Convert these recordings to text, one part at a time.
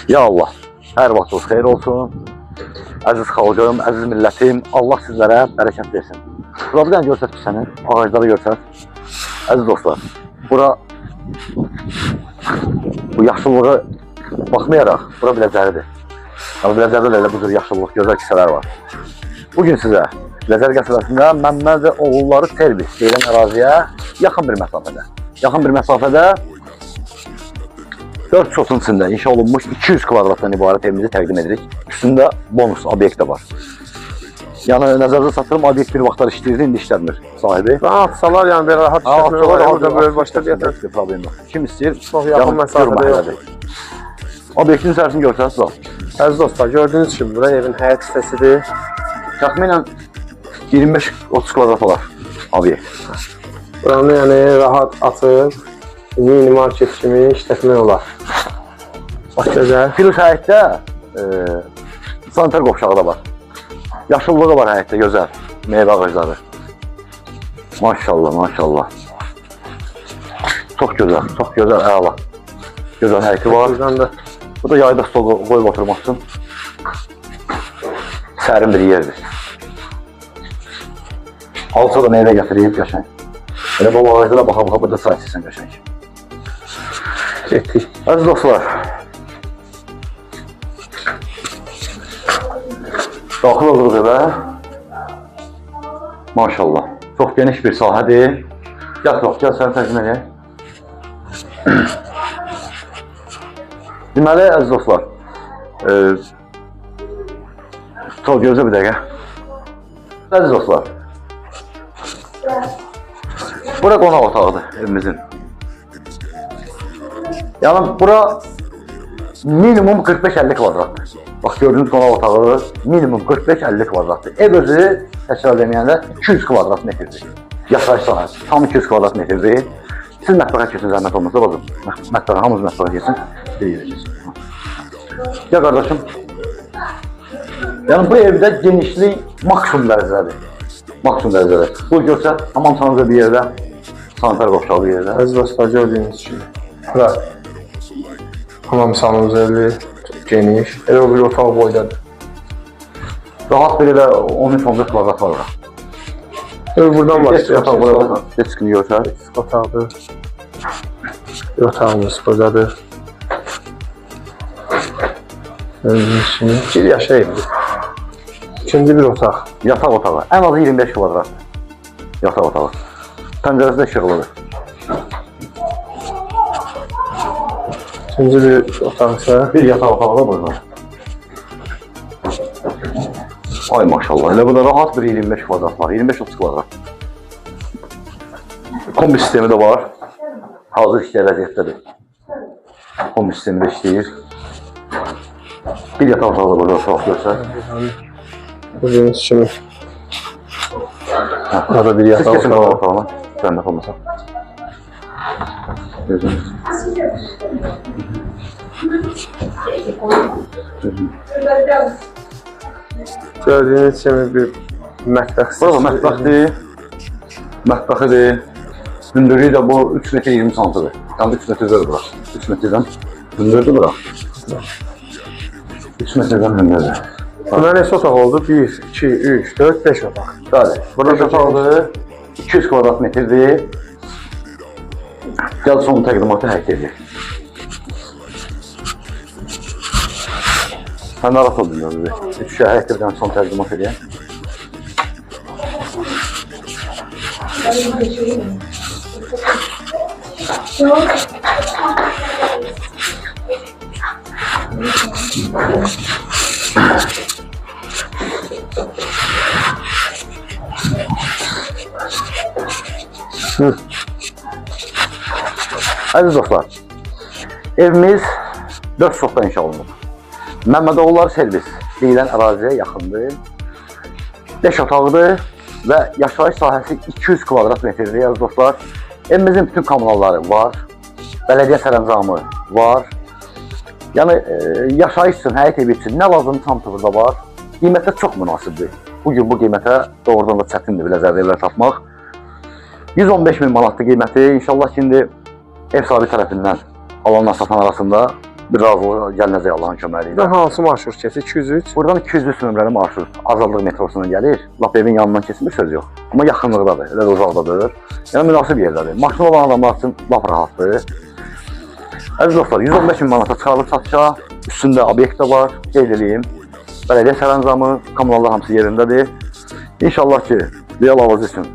Ya Allah, hər vaxtınız xeyir olsun. Əziz xalqım, əziz millətim, Allah sizlərə bərəkət versin. Burada bir dənə görsət ki, sənin ağacları görsət. Əziz dostlar, bura bu yaşıllığı baxmayaraq, bura Biləcəridir. Amma Biləcərdə elə bu cür yaşıllıq, gözəl kisələr var. Bugün sizə Biləcər qəsəbəsində Məmməd oğulları servis deyilən əraziyə yaxın bir məsafədə 4 sotun içində inşa olunmuş 200 kvadratdan ibarət evimizi təqdim edirik. Üstündə bonus obyekt də var. Yəni nəzərinizə çatdırım, obyekt bir vaxtlar işləyirdi, indi işləmir sahibi. Atsalar yəni belə rahat işlətmək olar, burada böyle başda bir yatır. Problem yox. Kim istəyir? Çox yaxın məsafədə yoxdur. Obyektin içərisini görsəniz var. Əziz dostlar, gördüyünüz kimi bura evin həyat hissəsidir. Təxminən 25-30 kvadrat olar obyekt. Buranı yəni rahat açıb, mini market kimi işlətmək olar. Bax gözəl. Plus həyətdə sanitar qovşağı da var. Yaşıllığı var həyətdə, gözəl. Meyvə ağacları. Maşallah, maşallah. Çox gözəl, əla. Gözəl həyəti var. Bu da yayda stol qoyub oturmaq üçün sərin bir yerdir. Alsa da meyvə gətirib qəşəng. Elə bu ağaclara baxa-baxa burada çay içirsən qəşəng. Getdik. Əziz dostlar, daxil oluruq evə. Maşallah, çox geniş bir sahədir. Gəl səni təqdim edək. Deməli, əziz dostlar, çox gözlə bir dəqiqə. Əziz dostlar, bura qonaq otağıdır evimizin. Yəni, bura minimum 45-50 kvadratdır. Bax, gördüğünüz qonaq otağı minimum 45-50 kvadratdır. Ev özü, təkrar deməyəndə 200 kvadrat metrdir. Yaşayış sahəsi, tam 200 kvadrat metrdir. Siz mətbəxə keçin, zəhmət olmasa bazım. Mətbəxə, hamımız mətbəxə keçin. Ya qardaşım, yəni bu evdə genişlik maksimum dərəcədir. Maksimum dərəcədir. Bu görsə, hamam sanıca bir yerdə, sanitar qovşağı bir yerdə. Əziz dostlar, gördüyünüz kimi. Bura hamam sanuzeli, geniş. Elə o bir otaq boydadır. Rahat bir elə 13-14 kvadrat var. Ev buradan başlayır. Deskini görsək. Otaqdır. Otağımız buradadır. Gördüyünüz kimi. Bir yaşa evdir. İkinci bir otaq. Yataq otağı. Ən azı 25 kvadratdır. Yataq otağı. Pəncərəsi də işıqlıdır. İkinci bir otaq isə bir yataq otağı da burada. Ay maşallah. Elə burada rahat bir 25 kvadrat var. 25-30 kvadrat. Kombi sistemi də var. Hazır işləyir vəziyyətdədir. Kombi sistemi də işləyir. Bir yataq otağı da burada uşaq görsə. gördüyünüz kimi. Burada bir yataq otağı. Siz keçin otağına. Zəhmət olmasa. Gözünüz. Gördüyünüz kimi bir mətbəx. Burada mətbəxdir. Mətbəxidir. Hündürlüyü də bu 3 metr 20 santıdır. Yəni 3 metrdir bura. 3 metrdən hündürdür bura. 3 metrdən hündürdür. Buna neçə otaq oldu? 1, 2, 3, 4, 5 otaq. Bəli. Burada otaqdır. 200 kvadrat metrdir. Gəl son təqdimatı həyat edək. Sən narahat oldun ya. 3 şey həyat edən son təqdimat edək. Əziz dostlar, evimiz 4 sotda inşa olunub. Məmməd oğulları servis deyilən əraziyə yaxındır. 5 otaqdır və yaşayış sahəsi 200 kvadrat metrdir, əziz dostlar. Evimizin bütün kommunalları var, bələdiyyə sərəncamı var. Yəni, yaşayış üçün, həyat evi üçün nə lazımdır hamısı burada var. Qiymətə çox münasibdir. Bugün bu qiymətə doğrudan da çətindir Biləcərdə evlər tapmaq. 115 min manatlı qiyməti, inşallah şimdi ev sahibi tərəfindən alanla satan arasında bir razılıq gələcək Allahın köməyi ilə. Buradan hansı marşrut keçir? 203. Buradan 203 nömrəli marşrut Azadlıq metrosundan gəlir. Lap evin yanından keçmir söz yox. Amma yaxınlıqdadır, elə də uzaqdadır. Yəni münasib yerdədir. Maşın olan adamlar üçün lap rahatdır. Əziz dostlar, 115 min manata çıxarılıb satışa, üstündə obyekt də var, qeyd edeyim. Bələdiyyə sərəncamı, kommunallar hamısı yerindədir. İnşallah ki, real avazı üçün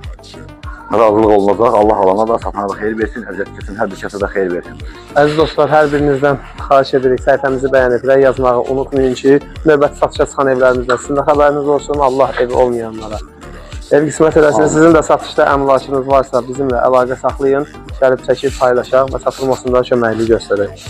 razılıq olunacaq. Allah alana da, satana da xeyir versin, əziyyət çəksin, hər bir kəsə də xeyir versin. Əziz dostlar, hər birinizdən xahiş edirik, səhifəmizi bəyənib yazmağı unutmayın ki, növbəti satışa çıxan evlərimizdən sizin də xəbəriniz olsun, Allah evi olmayanlara. Ev qismət eləsin, sizin də satışda əmlakınız varsa bizimlə əlaqə saxlayın, gəlib çəkib paylaşaq və satılmasında köməkli göstərək.